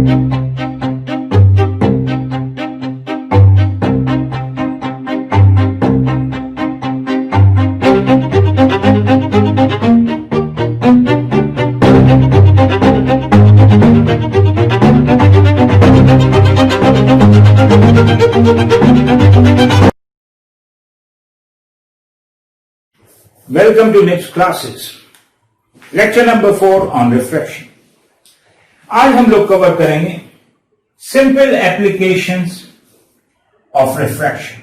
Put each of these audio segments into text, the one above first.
Welcome to next classes. Lecture number 4 on refraction. आज हम लोग कवर करेंगे simple applications of refraction.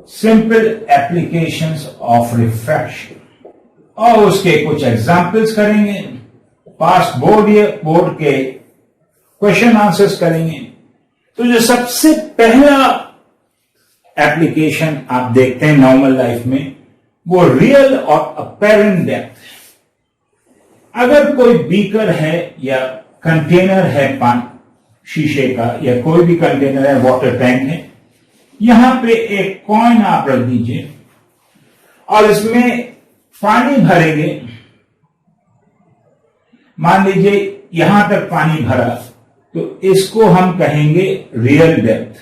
Simple applications of refraction और उसके कुछ एग्जाम्पल्स करेंगे. पास्ट बोर्ड के क्वेश्चन आंसर्स करेंगे. तो जो सबसे पहला एप्लीकेशन आप देखते हैं नॉर्मल लाइफ में वो रियल और अपेरेंट डेप्थ. अगर कोई बीकर है या कंटेनर है शीशे का या कोई भी कंटेनर है, वाटर टैंक है, यहां पे एक कॉइन आप रख दीजिए और इसमें पानी भरेंगे. मान लीजिए यहां तक पानी भरा तो इसको हम कहेंगे रियल डेप्थ.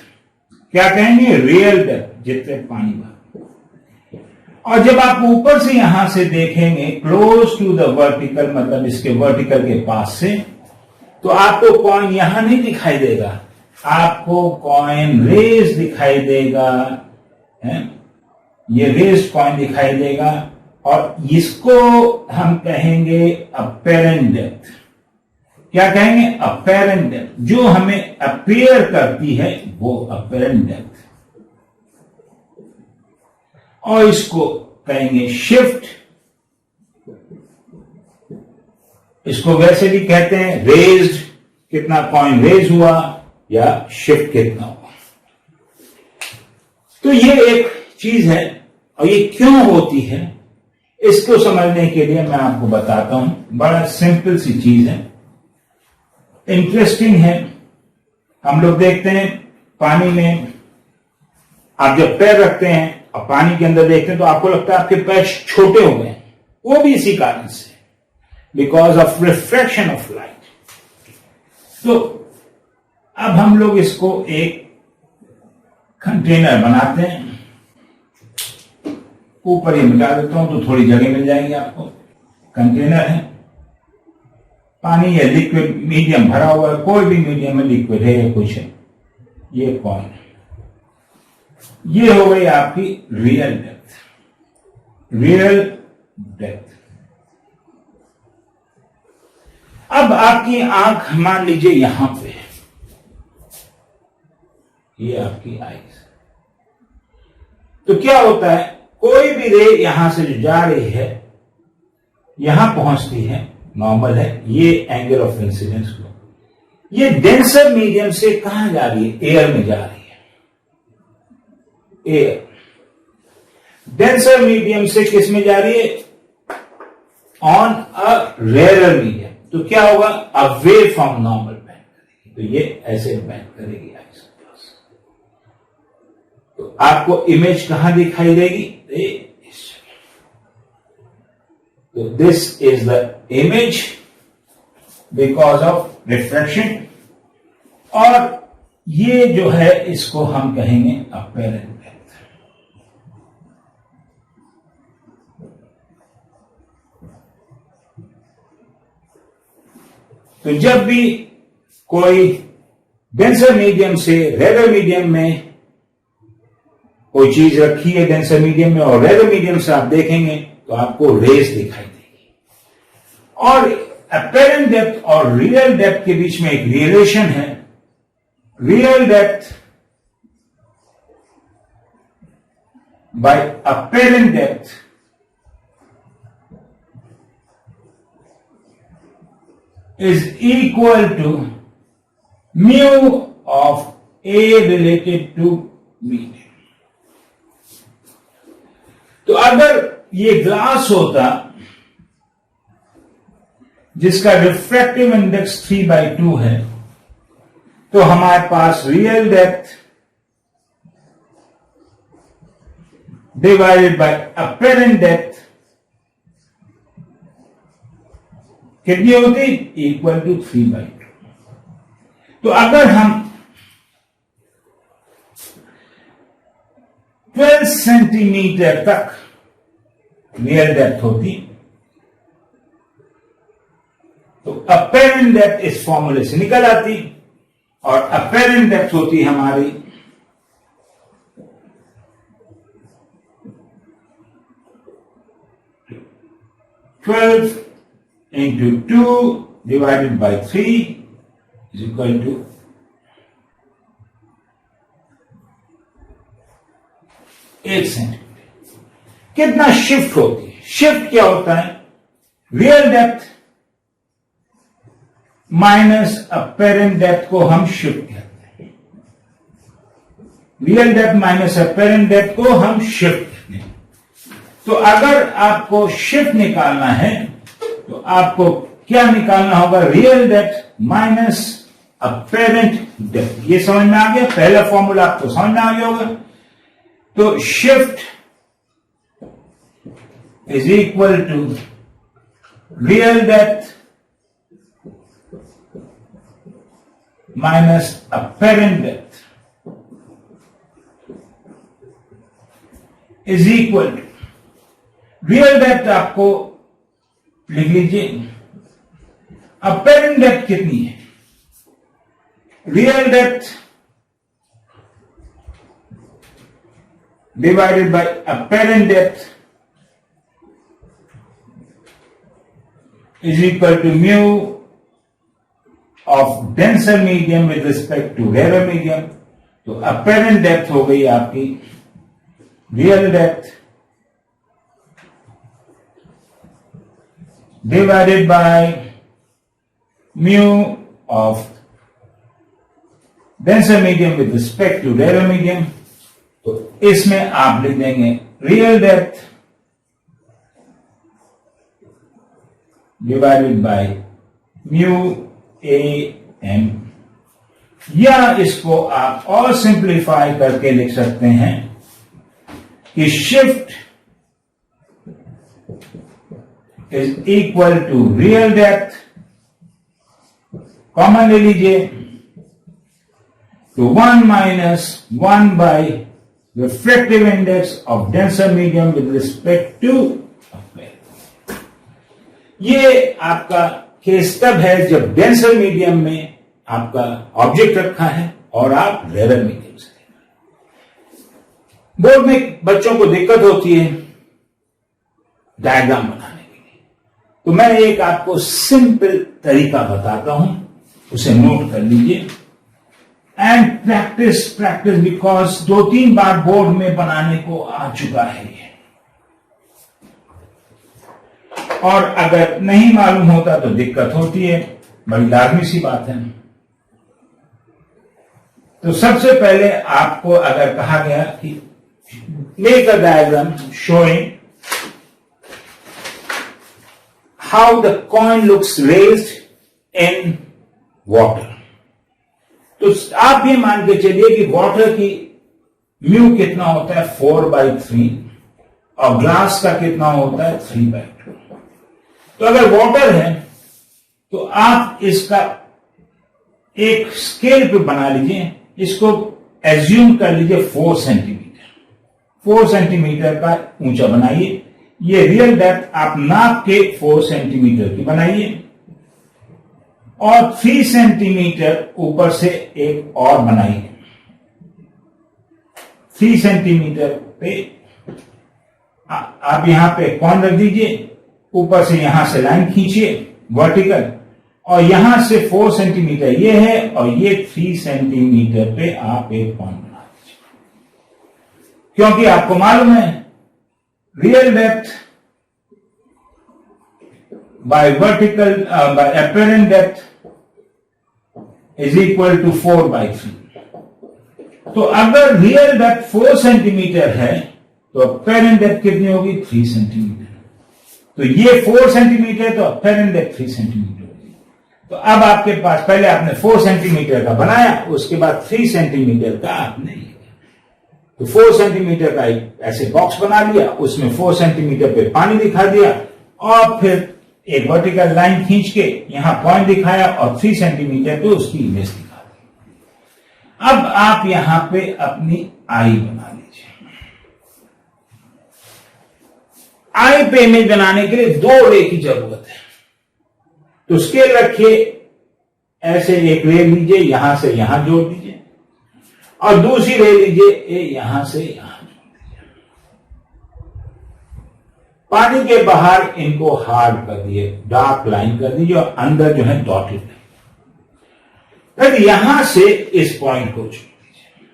क्या कहेंगे? रियल डेप्थ, जितने पानी भरा. और जब आप ऊपर से यहां से देखेंगे क्लोज टू द वर्टिकल, मतलब इसके वर्टिकल के पास से, तो आपको कॉइन यहां नहीं दिखाई देगा, आपको कॉइन रेज दिखाई देगा. ये रेज कॉइन दिखाई देगा और इसको हम कहेंगे अपेरेंट डेप्थ. क्या कहेंगे? Apparent depth. जो हमें अपीयर करती है वो अपेरेंट डेप्थ. और इसको कहेंगे शिफ्ट. इसको वैसे भी कहते हैं रेज्ड, कितना कॉइन रेज हुआ, या शिफ्ट कितना हुआ. तो ये एक चीज है. और ये क्यों होती है इसको समझने के लिए मैं आपको बताता हूं. बड़ा सिंपल सी चीज है, इंटरेस्टिंग है. हम लोग देखते हैं पानी में आप जब पैर रखते हैं और पानी के अंदर देखते हैं तो आपको लगता है आपके पैर छोटे हो गए. वो भी इसी कारण से, because of refraction of light. तो अब हम लोग इसको एक कंटेनर बनाते हैं. ऊपर ये मिटा देता हूं तो थोड़ी जगह मिल जाएगी आपको. कंटेनर है, पानी या लिक्विड मीडियम भरा हुआ है, कोई भी मीडियम में लिक्विड है या कुछ है. ये कॉइन है. ये हो गई आपकी रियल डेप्थ. Real depth. अब आपकी आंख मान लीजिए यहां पे है, ये आपकी आईज. तो क्या होता है, कोई भी रे यहां से जो जा रही है यहां पहुंचती है, नॉर्मल है. ये एंगल ऑफ इंसिडेंस को, ये डेंसर मीडियम से कहां जा रही है? एयर में जा रही है. एयर डेंसर मीडियम से किस में जा रही है? On a rare medium. तो क्या होगा? अवे फ्रॉम नॉर्मल बेंड करेगी. तो ये ऐसे बेंड करेगी आइस के पास. तो आपको इमेज कहां दिखाई देगी? इस जगह. तो this is the image because of refraction. और ये जो है इसको हम कहेंगे अपेरेंट डेप्थ. तो जब भी कोई डेंसर मीडियम से रेयर मीडियम में कोई चीज रखी है, डेंसर मीडियम में और रेयर मीडियम से आप देखेंगे तो आपको रेज दिखाई देगी. और अपेरेंट डेप्थ और रियल डेप्थ के बीच में एक रिलेशन है. Real depth by apparent depth is equal to mu of A related to medium. तो अगर ये ग्लास होता जिसका रिफ्रैक्टिव इंडेक्स 3/2 है तो हमारे पास real depth divided by apparent depth कितनी होती? Equal to 3/2. तो अगर हम 12 सेंटीमीटर तक रियल डेप्थ होती तो अपेरेंट डेप्थ इस फॉर्मूले से निकल आती, और अपेरेंट डेप्थ होती हमारी 12 into 2 divided by 3 is equal to 8 centimetre. कितना शिफ्ट होती है? शिफ्ट क्या होता है? Real depth minus apparent depth को हम शिफ्ट कहते हैं। Real depth minus apparent depth को हम शिफ्ट कहते हैं। तो अगर आपको शिफ्ट निकालना है तो आपको क्या निकालना होगा? Real depth minus apparent depth. ये समझ में आ गया? पहला फॉर्मूला आपको समझ में आ गया होगा। तो shift is equal to real depth minus apparent depth is equal to, real depth आपको लिख लीजिए, अपेरेंट डेप्थ कितनी है? Real depth divided by apparent depth is equal to mu of denser medium with respect to rare medium. तो apparent depth हो गई आपकी real depth divided by mu of denser medium with respect to rare medium. तो इसमें आप लिख देंगे real depth divided by mu A M, या इसको आप और सिंप्लीफाई करके लिख सकते हैं कि shift is equal to real depth, common ले लीजिए, तो 1 minus 1 by refractive index of denser medium with respect to apparent. ये आपका केस तब है जब डेंसर मीडियम में आपका ऑब्जेक्ट रखा है और आप रेयर मीडियम से। बोर्ड में बच्चों को दिक्कत होती है डायग्राम बनाने के लिए, तो मैं एक आपको सिंपल तरीका बताता हूं, उसे नोट कर लीजिए। And practice practice, because 2-3 bar board में बनाने को आ चुका है ये, और अगर नहीं मालूम होता तो दिक्कत होती है, बड़ी लाजमी सी बात है। तो सबसे पहले आपको अगर कहा गया कि make a diagram showing how the coin looks raised in water, तो आप ये मान के चलिए कि वाटर की म्यू कितना होता है 4/3 और ग्लास का कितना होता है 3/2। तो अगर वाटर है तो आप इसका एक स्केल पे बना लीजिए, इसको एज्यूम कर लीजिए 4 सेंटीमीटर, 4 सेंटीमीटर का ऊंचा बनाइए। ये रियल डेप्थ आप नाप के 4 सेंटीमीटर की बनाइए, और 3 सेंटीमीटर ऊपर से एक और बनाइए। 3 सेंटीमीटर पे आप यहां पे कॉइन रख दीजिए, ऊपर से यहां से लाइन खींचिए वर्टिकल, और यहां से 4 सेंटीमीटर ये है और ये 3 सेंटीमीटर पे आप एक पॉइंट बना दीजिए, क्योंकि आपको मालूम है real depth by vertical by apparent depth is equal to 4/3। तो अगर रियल डेप्थ 4 सेंटीमीटर है तो अपेरेंट डेप्थ कितनी होगी 3 सेंटीमीटर। तो ये 4 सेंटीमीटर तो अपेरेंट डेप्थ 3 सेंटीमीटर होगी। तो अब आपके पास पहले आपने 4 सेंटीमीटर का बनाया, उसके बाद 3 सेंटीमीटर का आपने, तो 4 सेंटीमीटर का एक ऐसे बॉक्स बना लिया, उसमें 4 सेंटीमीटर पे पानी दिखा दिया, और फिर एक वर्टिकल लाइन खींच के यहां पॉइंट दिखाया और 3 सेंटीमीटर पे उसकी इमेज दिखा दी। अब आप यहां पे अपनी आई बना लीजिए। आई पे इमेज बनाने के लिए 2 रे की जरूरत है। तो स्केल रखिए, ऐसे एक रे लीजिए, यहां से यहां जोड़ दीजिए, और दूसरी रे लीजिए, यहां से यहां जोड़ दीजिए। पानी के बाहर इनको हार्ड कर दिए, डार्क लाइन कर दीजिए, और अंदर जो है डॉटेड। फिर यहां से इस पॉइंट को जोड़ दीजिए,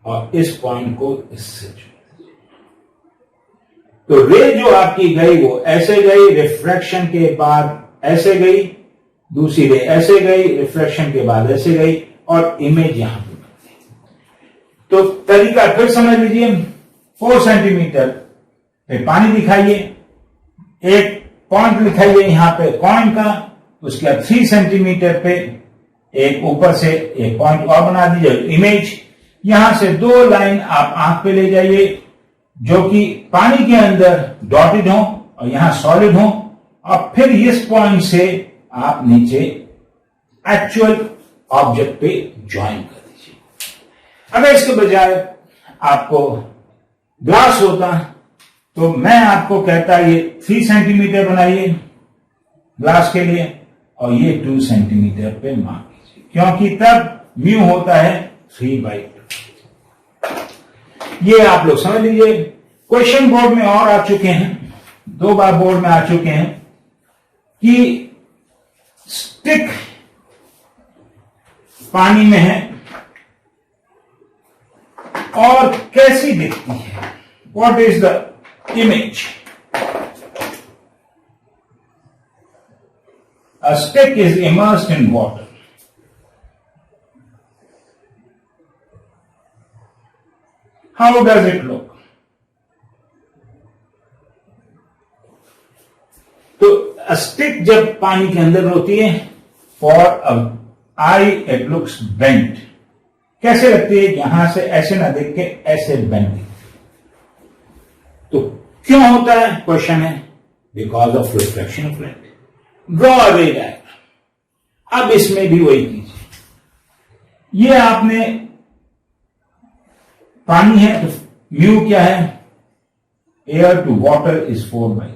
और इस पॉइंट को इससे जोड़ दीजिए। तो रे जो आपकी गई वो ऐसे गई, रिफ्रैक्शन के बाद ऐसे गई, दूसरी रे ऐसे गई, रिफ्रैक्शन के बाद ऐसे गई, और इमेज यहां पे बनती। तो तरीका फिर समझ लीजिए। 4 सेंटीमीटर पे पानी दिखाइए, एक पॉइंट लिखाइए यहां पे कॉइन का, उसके बाद 3 सेंटीमीटर पे एक ऊपर से एक पॉइंट और बना दीजिए इमेज। यहां से 2 लाइन आप आंख पे ले जाइए जो कि पानी के अंदर डॉटेड हो और यहां सॉलिड हो, और फिर इस पॉइंट से आप नीचे एक्चुअल ऑब्जेक्ट पे ज्वाइन कर दीजिए। अगर इसके बजाय आपको ग्लास होता तो मैं आपको कहता ये 3 सेंटीमीटर बनाइए ग्लास के लिए, और ये 2 सेंटीमीटर पे मार्क कीजिए, क्योंकि तब म्यू होता है 3/2। ये आप लोग समझ लीजिए। क्वेश्चन बोर्ड में और आ चुके हैं, 2 बार बोर्ड में आ चुके हैं कि स्टिक पानी में है और कैसी दिखती है, what is the image. A stick is immersed in water. How does it look? तो स्टिक जब पानी के अंदर होती है, for I it looks bent. कैसे लगती है? यहां से ऐसे ना देख के ऐसे बेंट। तो क्यों होता है? क्वेश्चन है because of reflection of light. Draw a रे डायग्राम। अब इसमें भी वही कीजिए। ये आपने पानी है तो म्यू क्या है? Air to water is 4/3।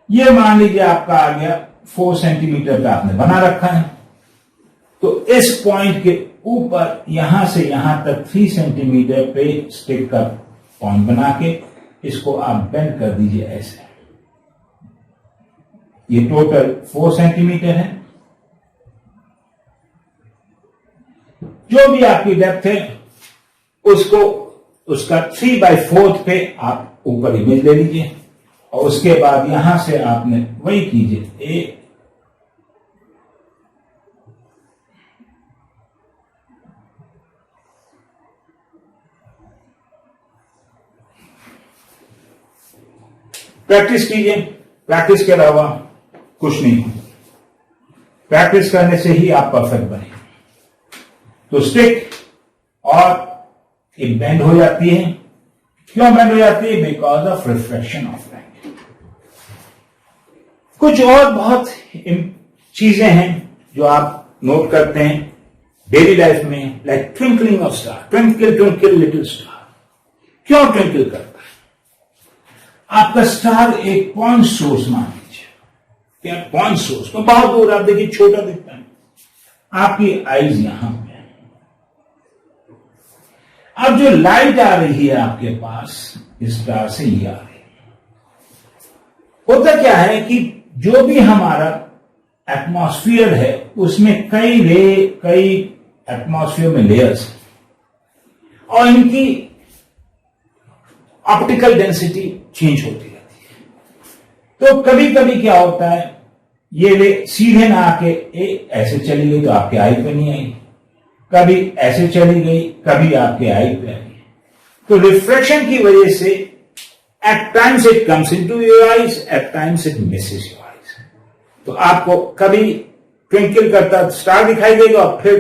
ये मान लीजिए आपका आ गया 4 सेंटीमीटर का आपने बना रखा है। तो इस पॉइंट के ऊपर यहां से यहां तक 3 सेंटीमीटर पे स्टिक का पॉइंट बना के इसको आप बेंड कर दीजिए ऐसे। ये टोटल 4 सेंटीमीटर है। जो भी आपकी डेप्थ है उसको उसका 3/4 पे आप ऊपर इमेज ले लीजिए, और उसके बाद यहां से आपने वही कीजिए। प्रैक्टिस कीजिए, प्रैक्टिस के अलावा कुछ नहीं। प्रैक्टिस करने से ही आप परफेक्ट बने। तो स्टिक और ये बेंड हो जाती है। क्यों बेंड हो जाती है? Because of reflection of light. कुछ और बहुत चीजें हैं जो आप नोट करते हैं डेली लाइफ में, like twinkling of star. Twinkle twinkle little star. क्यों ट्विंकल करता है? आपका स्टार एक पॉइंट सोर्स मान लीजिए, क्या पॉइंट सोर्स तो बहुत दूर, आप देखिए छोटा दिखता है। आपकी आईज यहां पे है। अब जो लाइट आ रही है आपके पास स्टार से, ये आ रही है। होता क्या है कि जो भी हमारा एटमॉस्फेयर है उसमें कई एटमॉस्फेयर में लेयर्स हैं, और इनकी ऑप्टिकल डेंसिटी चेंज होती रहती है। तो कभी कभी क्या होता है, ये रे सीधे ना आके ऐसे चली गई तो आपके आई पे नहीं आई, कभी ऐसे चली गई, कभी आपके आई पे आई। तो रिफ्रैक्शन की वजह से at times it comes into your eyes, at times it misses your eyes. तो आपको कभी ट्विंकल करता स्टार दिखाई देगा और फिर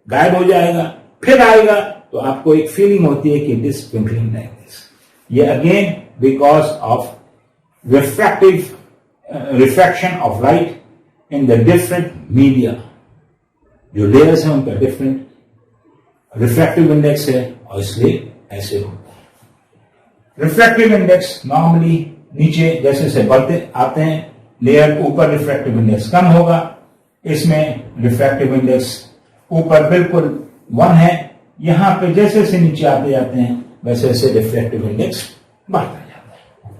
गायब हो जाएगा, फिर आएगा, तो आपको एक फीलिंग होती है कि it is twinkling like this. ये again because of refraction of light in the different media जो लेयर्स हैं उनका डिफरेंट रिफ्रैक्टिव इंडेक्स है और इसलिए ऐसे होता है। रिफ्रैक्टिव इंडेक्स नॉर्मली नीचे जैसे जैसे बढ़ते आते हैं लेयर ऊपर रिफ्रैक्टिव इंडेक्स कम होगा, इसमें रिफ्रैक्टिव इंडेक्स ऊपर बिल्कुल 1 है, यहां पे जैसे जैसे नीचे आते जाते हैं वैसे वैसे रिफ्रैक्टिव इंडेक्स बढ़ता जाता है।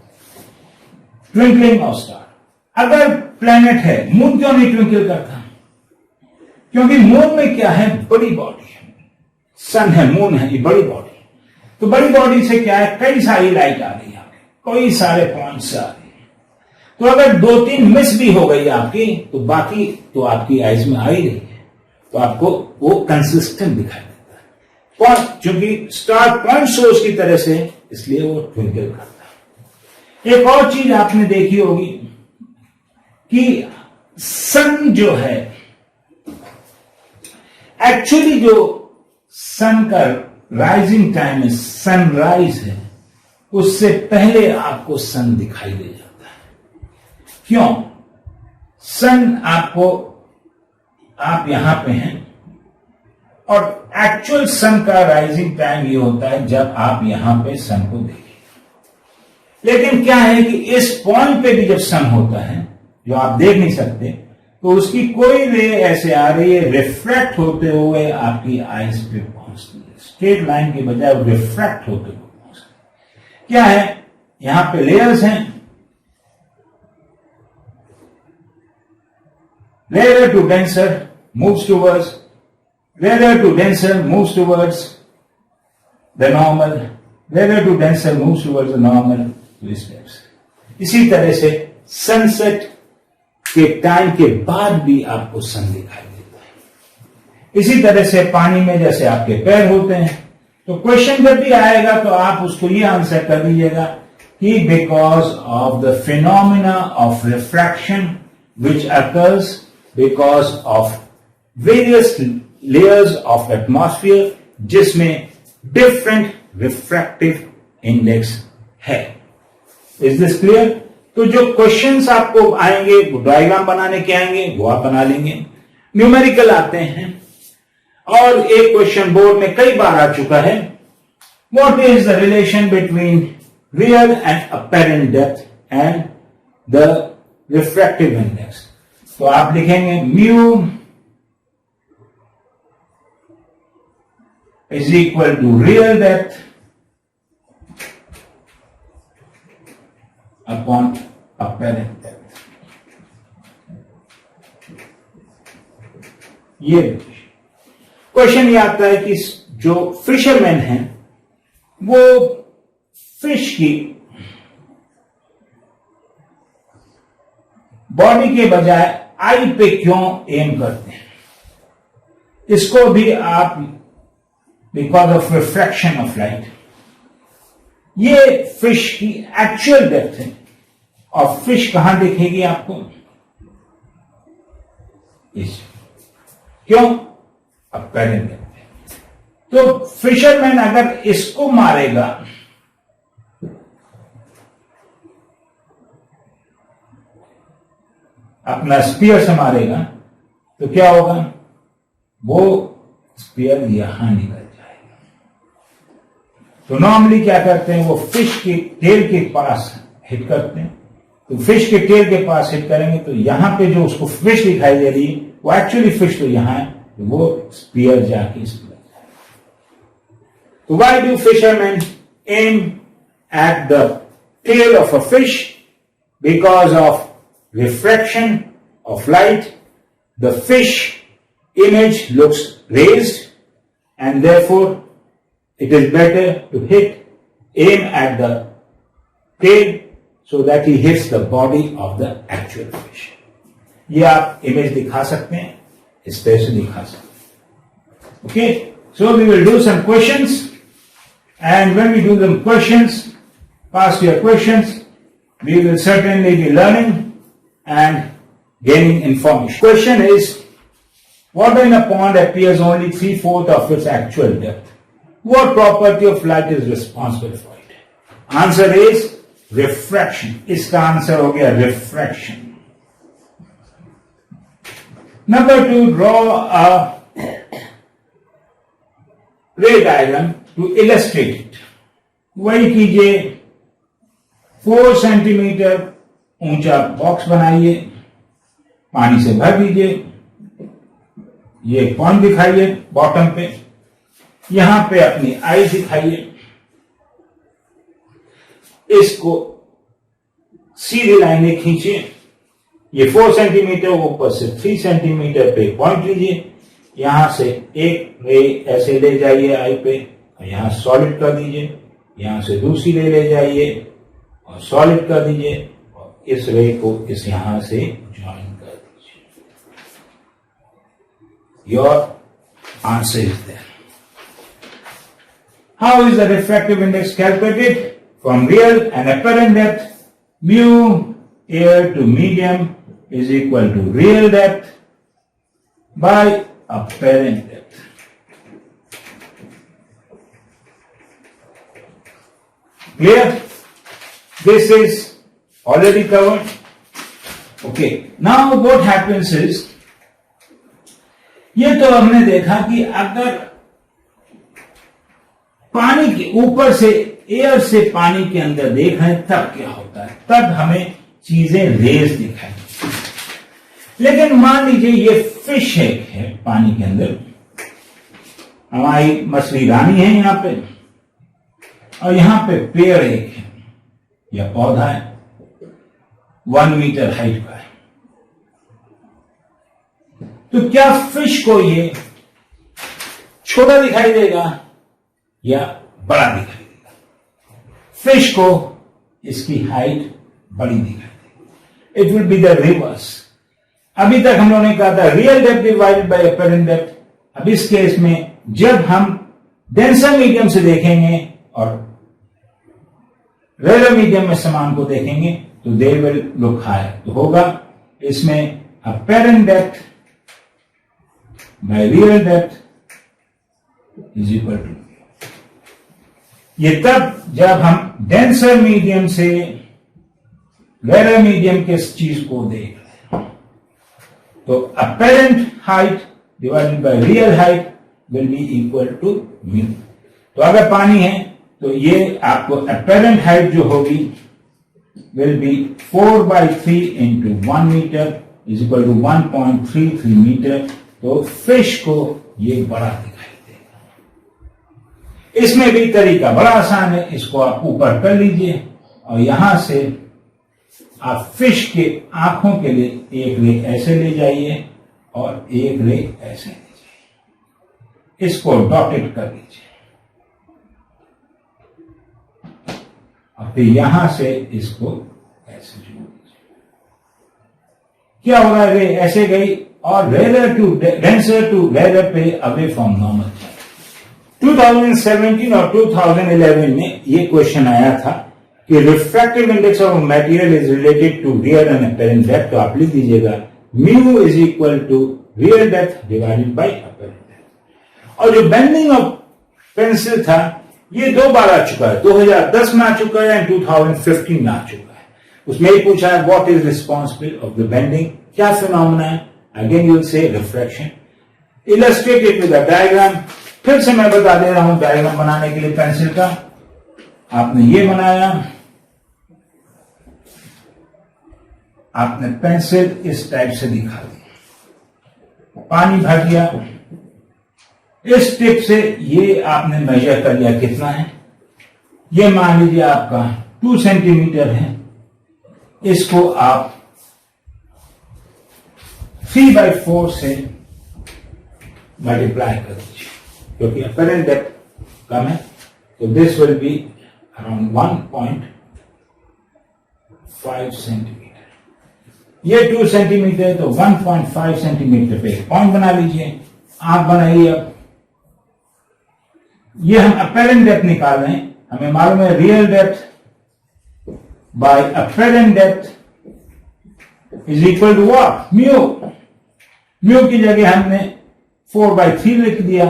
ट्विंकलिंग ऑफ स्टार, अगर प्लैनेट है मून क्यों नहीं ट्विंकल करता? क्योंकि मून में क्या है, बड़ी बॉडी है, सन है, मून है, ये बड़ी बॉडी, तो बड़ी बॉडी से क्या है, कई सारी लाइट आ रही है, कई सारे पॉइंट्स आ रही है, तो अगर 2-3 मिस भी हो गई आपकी तो बाकी तो आपकी आइज में आ ही रही है, तो आपको वो कंसिस्टेंट दिखाई देता है। पॉइंट चूंकि स्टार पॉइंट सोर्स की तरह से, इसलिए वो ट्विंकल करता है। एक और चीज आपने देखी होगी कि सन जो है, एक्चुअली जो सन का राइजिंग टाइम है, सनराइज है, उससे पहले आपको सन दिखाई दे जाता है। क्यों? सन आपको, आप यहां पे हैं और एक्चुअल सन का राइजिंग टाइम ये होता है जब आप यहां पे सन को देखिए। लेकिन क्या है कि इस पॉइंट पे भी जब सन होता है जो आप देख नहीं सकते, तो उसकी कोई रे ऐसे आ रही है, रिफ्रैक्ट होते हुए आपकी आइज पे पहुंचती है, स्ट्रेट लाइन के बजाय रिफ्रैक्ट होते हुए पहुंचती है। क्या है, यहां पे लेयर्स हैं, rarer to denser moves towards, rarer to denser moves towards the normal, rarer to denser moves towards the normal, two steps। इसी तरह से सनसेट के टाइम के बाद भी आपको सन दिखाई देता है। इसी तरह से पानी में जैसे आपके पैर होते हैं, तो क्वेश्चन जब भी आएगा तो आप उसको ये आंसर कर दीजिएगा कि because of the phenomena of refraction which occurs because of various layers of atmosphere जिसमें different refractive index है। Is this clear? तो जो क्वेश्चंस आपको आएंगे वो डायग्राम बनाने के आएंगे, वो आप बना लेंगे। न्यूमेरिकल आते हैं और एक क्वेश्चन बोर्ड में कई बार आ चुका है, what is the relation between real and apparent depth and the refractive index? तो आप लिखेंगे mu is equal to real depth upon apparent depth. ये क्वेश्चन ये आता है कि जो फिशरमैन हैं वो फिश की बॉडी के बजाय आई पे क्यों एम करते हैं? इसको भी आप because of refraction of light, ये फिश की एक्चुअल डेप्थ है और फिश कहां दिखेगी आपको? इस क्यों? Apparent depth. तो फिशरमैन अगर इसको मारेगा अपना स्पीयर से मारेगा तो क्या होगा? वो स्पीयर यहां निकल जाएगा। तो नॉर्मली क्या करते हैं, वो फिश के टेल के पास हिट करते हैं, तो फिश के टेल के पास हिट करेंगे तो यहां पे जो उसको फिश दिखाई दे रही है वो एक्चुअली फिश तो यहां है, तो वो स्पीयर जाके इस पर जाएगा। तो why do fisherman aim at the tail of a fish? Because of refraction of light, the fish image looks raised and therefore it is better to aim at the tail so that he hits the body of the actual fish। ये आप image दिखा सकते हैं, इस तरह से दिखा सकते हैं। Okay, so we will do some questions and when we do them questions, past year questions, we will certainly be learning and gaining information. Question is, water in a pond appears only 3/4 of its actual depth. What property of light is responsible for it? Answer is refraction. इसका answer हो गया refraction. Number 2, draw a ray diagram to illustrate it. वही कीजिए, 4 centimetre ऊंचा box बनाइए, पानी से भर दीजिए, ये पॉइंट दिखाइए बॉटम पे, यहां पे अपनी आई दिखाइए, इसको सीधी लाइनें खींचिए, ये 4 सेंटीमीटर ऊपर से 3 सेंटीमीटर पे पॉइंट लीजिए, यहां से एक रे ऐसे ले जाइए आई पे और यहां सॉलिड कर दीजिए, यहां से दूसरी रे ले जाइए और सॉलिड कर दीजिए और इस रे को इस यहां से ज्वाइन कर दीजिए। Your answer is there. How is the refractive index calculated? From real and apparent depth, mu air to medium is equal to real depth by apparent depth. Clear? This is already covered. Okay. Now what happens is, ये तो हमने देखा कि अगर पानी के ऊपर से, एयर से पानी के अंदर देख रहे हैं तब क्या होता है, तब हमें चीजें रेज दिखाई। लेकिन मान लीजिए ये फिश है पानी के अंदर, हमारी मछली रानी है यहां पे, और यहां पे पेड़ एक है या पौधा है 1 मीटर हाइट का है, तो क्या फिश को ये छोटा दिखाई देगा या बड़ा दिखाई देगा? फिश को इसकी हाइट बड़ी दिखाई देगी। It will be the reverse. अभी तक हम लोगों ने कहा था real depth divided by apparent depth. अब इस केस में जब हम डेंसर मीडियम से देखेंगे और रेयर मीडियम में समान को देखेंगे तो दे विल लुक हायर, तो होगा इसमें apparent depth by real depth is equal to, ये तब जब हम डेंसर मीडियम से रेयर मीडियम के चीज को देख रहे हैं, तो apparent height divided by real height will be equal to mu. तो अगर पानी है तो ये आपको अपरेंट हाइट जो होगी will be 4/3 into 1 metre is equal to 1.33 metre. तो फिश को ये बड़ा दिखाई देगा। इसमें भी तरीका बड़ा आसान है, इसको आप ऊपर कर लीजिए और यहां से आप फिश के आंखों के लिए एक रे ऐसे ले जाइए और एक रे ऐसे ले जाइए, इसको डॉटेड कर लीजिए और फिर यहां से इसको ऐसे जोड़ दीजिए। क्या होगा, रे ऐसे गई और rare to denser to rare पे अवे फ्रॉम नॉर्मल। 2017 और 2011 में ये क्वेश्चन आया था कि refractive index of material is related to real and apparent depth. तो आप लिख दीजिएगा mu is equal to real depth divided by apparent depth. और जो बेंडिंग ऑफ पेंसिल था ये 2 बार आ चुका है, 2010 में आ चुका है एंड 2015 में आ चुका है। उसमें ही पूछा है what is responsible of the bending, क्या फिनोमेना है। Again you will say refraction. Illustrate it with a diagram. फिर से मैं बता दे रहा हूं डायग्राम बनाने के लिए पेंसिल का। आपने ये बनाया, आपने पेंसिल इस टाइप से दिखा दी, पानी भर दिया, इस टिप से ये आपने मेजर कर लिया कितना है। ये मान लीजिए आपका 2 सेंटीमीटर है, इसको आप 3/4 से मल्टीप्लाई कर दीजिए क्योंकि अपरेंट डेप्थ कम है, तो this will be around 1.5 centimetre. ये 2 सेंटीमीटर है तो 1.5 सेंटीमीटर पे पॉइंट बना लीजिए। आप बनाइए। अब ये हम अपरेंट डेप्थ निकाल रहे हैं, हमें मालूम है real depth by apparent depth is equal to what, mu. Mu की जगह हमने 4/3 लिख दिया।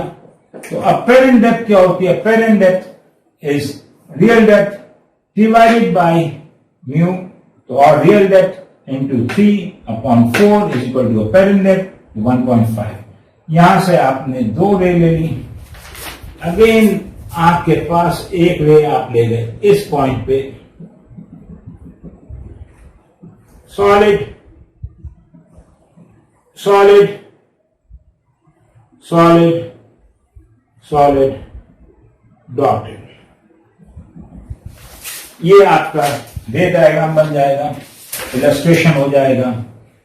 तो अपरेंट डेप्थ क्या होती है, apparent depth is real depth divided by mu. तो और real depth into 3/4 is equal to apparent depth 1.5। यहां से आपने 2 रे ले ली, अगेन आपके पास एक रे आप ले गए इस पॉइंट पे, solid solid solid solid dotted, ये आपका रे डायग्राम बन जाएगा, इलस्ट्रेशन हो जाएगा।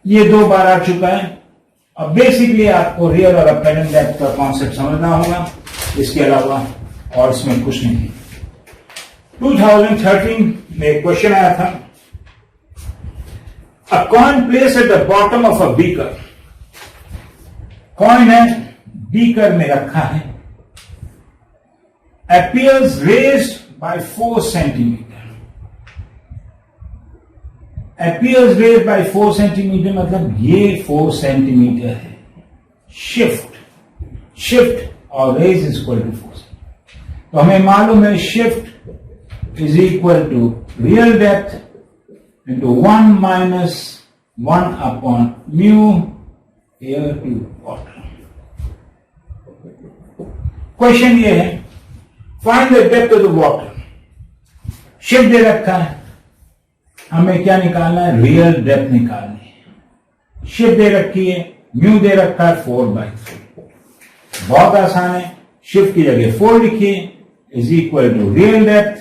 ये 2 बार आ चुका है। अब बेसिकली आपको रियल और अपेरेंट डेप्थ का कॉन्सेप्ट समझना होगा, इसके अलावा और इसमें कुछ नहीं। 2013 में एक क्वेश्चन आया था, अ coin place at the bottom of a beaker, coin है बीकर में रखा है, appears raised by 4 centimeter, appears raised by 4 centimeter मतलब ये 4 centimeter है, shift और raise is equal to 4 centimeter। तो हमें मालूम है shift is equal to real depth into 1 minus 1 upon mu air to water। Question ये है, find the depth of the water. Shift दे रखा है, हमें क्या निकालना है, रियल डेप्थ निकालनी है। शिफ्ट दे रखी है, म्यू दे रखा है 4/3। बहुत आसान है, शिफ्ट की जगह 4 लिखिए, is equal to real depth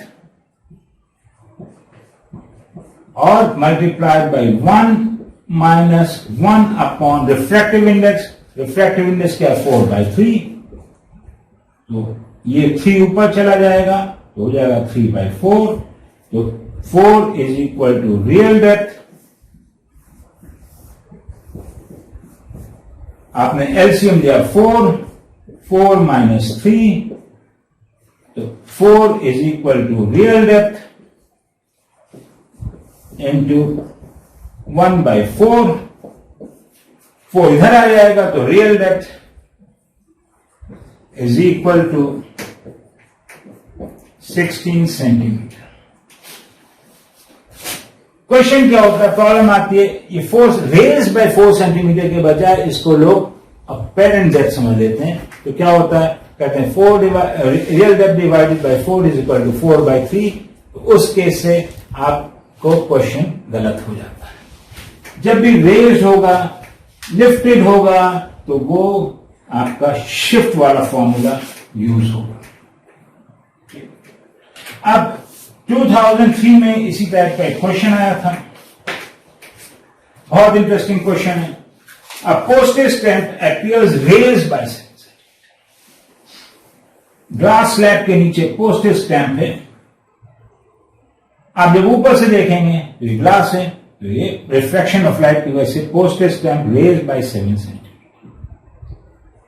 और multiplied by 1 minus 1 upon refractive index. Refractive index क्या है, 4/3, तो ये 3 ऊपर चला जाएगा तो हो जाएगा 3/4। तो 4 is equal to real depth, आपने एलसीएम दिया 4 माइनस 3, तो 4 is equal to real depth into 1/4। 4 इधर आ जाएगा तो real depth is equal to 16 centimetre. Question क्या होता है, प्रॉब्लम आती है, ये फोर्स रेज बाय 4 सेंटीमीटर के बजाय इसको लोग अपेरेंट डेप्थ समझ लेते हैं। तो क्या होता है, कहते हैं 4 real depth divided by 4 is equal to 4/3। तो उस केस से आपको क्वेश्चन गलत हो जाता है। जब भी रेज होगा, लिफ्टेड होगा, तो वो आपका शिफ्ट वाला फॉर्मूला यूज होगा। अब 2003 में इसी टाइप का एक क्वेश्चन आया था, बहुत इंटरेस्टिंग क्वेश्चन है। A postage stamp appears raised by 7 centimetre. Glass slab के नीचे पोस्टेज स्टैम्प है, आप जब ऊपर से देखेंगे तो ये ग्लास है, तो ये रिफ्लेक्शन ऑफ लाइट की वजह से postage stamp raised by 7 centimetre.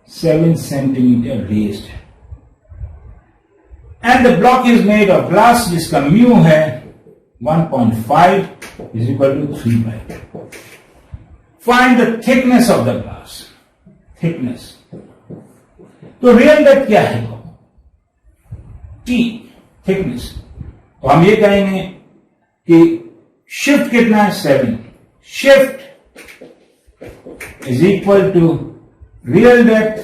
7 centimeter raised है, and the block is made of glass जिसका म्यू है 1.5 is equal to 3/2। Find the thickness of the glass, thickness। तो रियल डेप्थ क्या है, T, thickness। तो हम ये कहेंगे कि शिफ्ट कितना है, 7। Shift is equal to real depth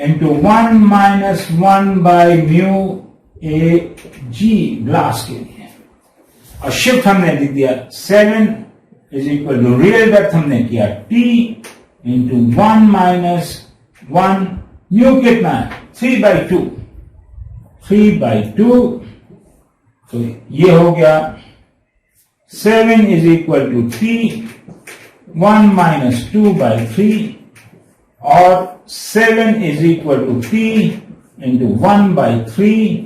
into 1 minus 1 by mu a g glass के लिए, और शिफ्ट हमने लिख दिया 7 is equal to real depth हमने किया t इंटू 1 माइनस 1, म्यू कितना है 3/2, 3/2। तो ये हो गया 7 is equal to t 1 minus 2/3 और 7 is equal to t into 1/3।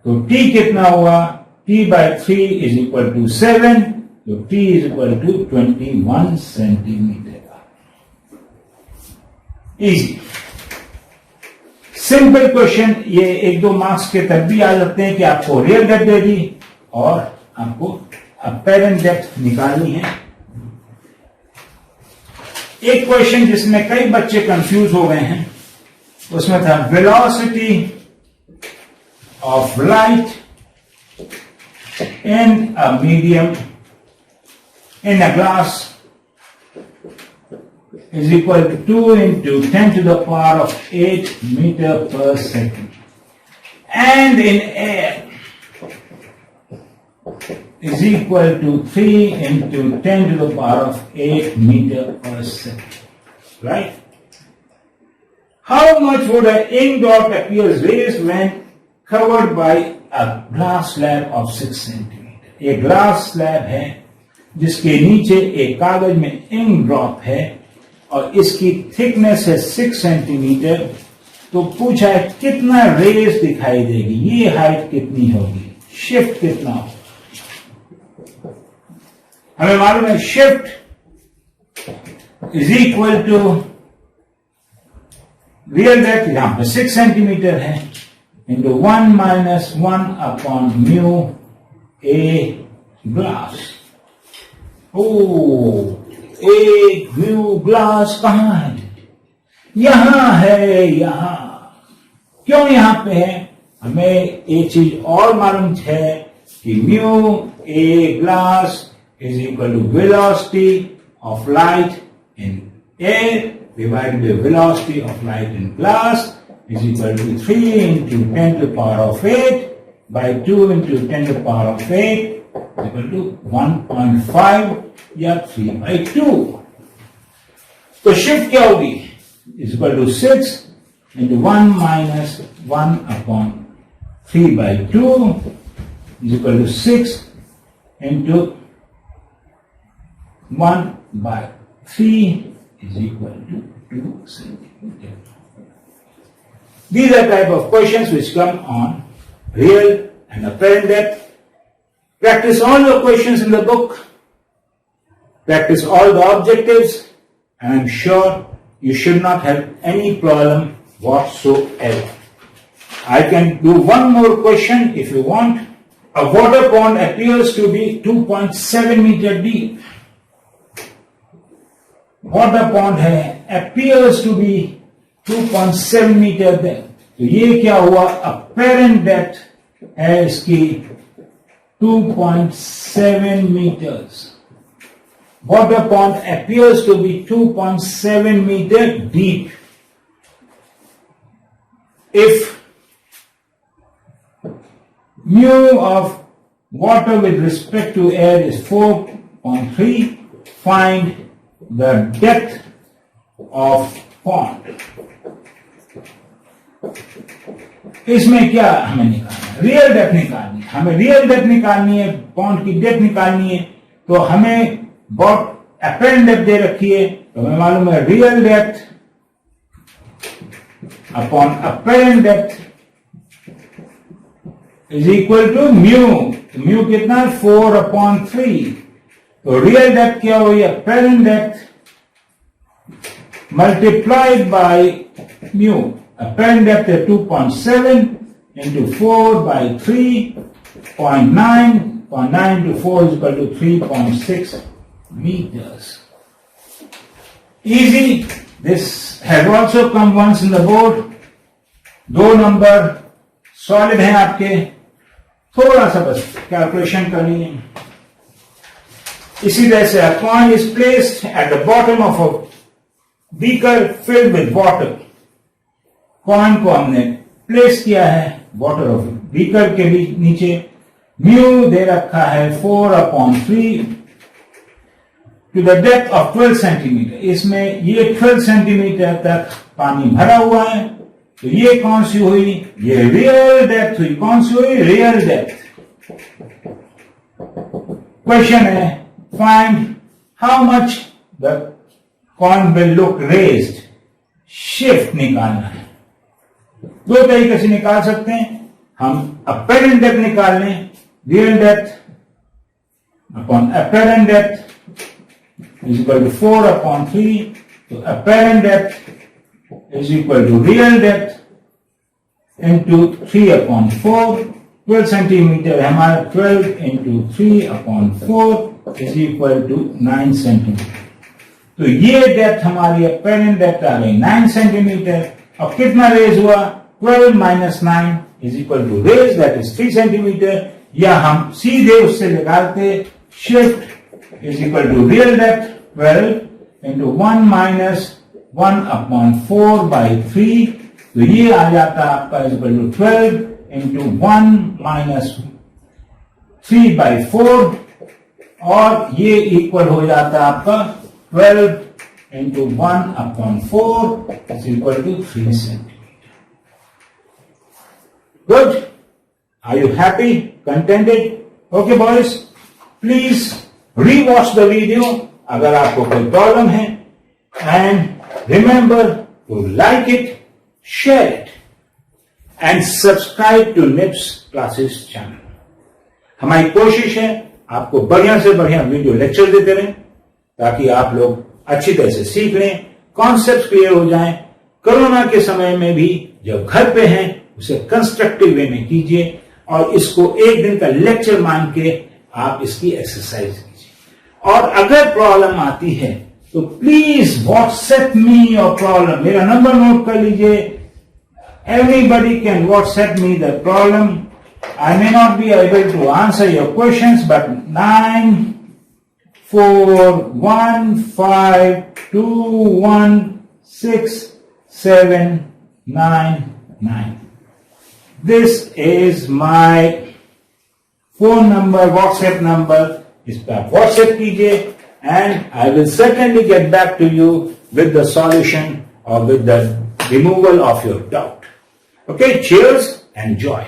तो t कितना हुआ, t/3 इज इक्वल टू 7, तो t is equal to 21 centimetre. Easy simple question, ये 1-2 मार्क्स के तब भी आ जाते हैं कि आपको रियल डेप्थ दे दी और आपको अपेरेंट डेप्थ निकालनी है। एक क्वेश्चन जिसमें कई बच्चे कंफ्यूज हो गए हैं, उसमें था velocity of light in a medium in a glass is equal to 2 into 10 to the power of 8 meter per second. And in air is equal to 3 into 10 to the power of 8 meter per second. Right? How much would an ink dot appear raised when covered by a glass slab of 6 centimeter? एक glass slab है जिसके नीचे एक कागज में ink drop है और इसकी थिकनेस है 6 सेंटीमीटर। तो पूछा है कितना रेज दिखाई देगी, ये हाइट कितनी होगी, शिफ्ट कितना होगा। हमें मालूम है shift is equal to real depth, यहां पर 6 सेंटीमीटर है, into 1 minus 1 upon mu a glass. Oh a mu glass कहां है? यहां है, यहां। क्यों यहां पे है? हमें एक चीज और मालूम है कि mu a glass is equal to velocity of light in air divided by velocity of light in glass is equal to 3 into 10 to the power of 8 by 2 into 10 to the power of 8 is equal to 1.5 या 3 by 2। तो shift क्या होगी? is equal to 6 into 1 minus 1 upon 3 by 2 is equal to 6 into 1 by 3 is equal to 2 centimeter. These are type of questions which come on real and apparent depth. Practice all the questions in the book. Practice all the objectives, and I'm sure you should not have any problem whatsoever. I can do one more question if you want. A water pond appears to be 2.7 meter deep. Water pond है, appears to be 2.7 metre depth. तो ये क्या हुआ? Apparent depth है इसकी 2.7 metres. Water pond appears to be 2.7 meter deep. If mu of water with respect to air is 4.3, find the depth of pond। इसमें क्या हमें निकालना है? रियल डेप्थ निकालनी है। हमें रियल डेप्थ निकालनी है, पॉन्ड की डेप्थ निकालनी है। तो हमें बहुत अपेरेंट डेप्थ दे रखी है, तो हमें मालूम है real depth upon apparent depth is equal to mu. Mu कितना? 4/3। तो रियल डेप्थ क्या हुई? Apparent depth multiplied by mu. Apparent depth है 2.7 into 4 by 3.9. 0.9 into 4 is equal to 3.6 meters. Easy. This has also come once in the board. 2 number solid हैं आपके, थोड़ा सा बस कैलकुलेशन करनी है। इसी तरह से a coin is placed at the bottom of a beaker filled with water. Coin को हमने प्लेस किया है वाटर ऑफ बीकर के भी नीचे। म्यू दे रखा है 4/3 to the depth of 12 centimetre. इसमें ये 12 सेंटीमीटर तक पानी भरा हुआ है। तो ये कौन सी हुई? ये रियल डेप्थ हुई। कौन सी हुई? Real depth. क्वेश्चन है find how much the coin will look raised. Shift निकालना है। 2 तरीके से निकाल सकते हैं। हम अपेरेंट डेप्थ निकाल लें, real depth upon apparent depth is equal to 4/3। तो apparent depth is equal to real depth into 3/4। 12 centimetre है हमारा, 12 into 3/4 is equal to 9 centimetre. तो ये डेप्थ हमारी अपेरेंट डेप्थ आ गई 9 सेंटीमीटर। अब कितना रेज हुआ? 12 minus 9 is equal to raise, that is 3 centimetre. या हम सीधे उससे निकालते shift is equal to real depth 12 into 1 minus 1/4/3, तो ये आ जाता है आपका इक्वल टू 12 इंटू 1 माइनस 3/4, और ये इक्वल हो जाता है आपका 12 into 1/4 is equal to 3 centimetre. Good. Are you happy? Contented? Okay, boys. Please re-watch the video अगर आपको कोई प्रॉब्लम है, and remember to like it, share it, and subscribe to NIPS Classes channel. हमारी कोशिश है आपको बढ़िया से बढ़िया वीडियो लेक्चर देते रहें ताकि आप लोग अच्छी तरह से सीख लें, कॉन्सेप्ट क्लियर हो जाएं. कोरोना के समय में भी जब घर पे हैं उसे कंस्ट्रक्टिव वे में कीजिए, और इसको एक दिन का लेक्चर मान के आप इसकी एक्सरसाइज कीजिए. और अगर प्रॉब्लम आती है तो please WhatsApp me your problem. मेरा नंबर नोट कर लीजिए. Everybody can WhatsApp me the problem. I may not be able to answer your questions, but 9415216799. This is my phone number, WhatsApp number. इस पर आप WhatsApp कीजिए, and I will certainly get back to you with the solution or with the removal of your doubt. Okay, cheers and joy.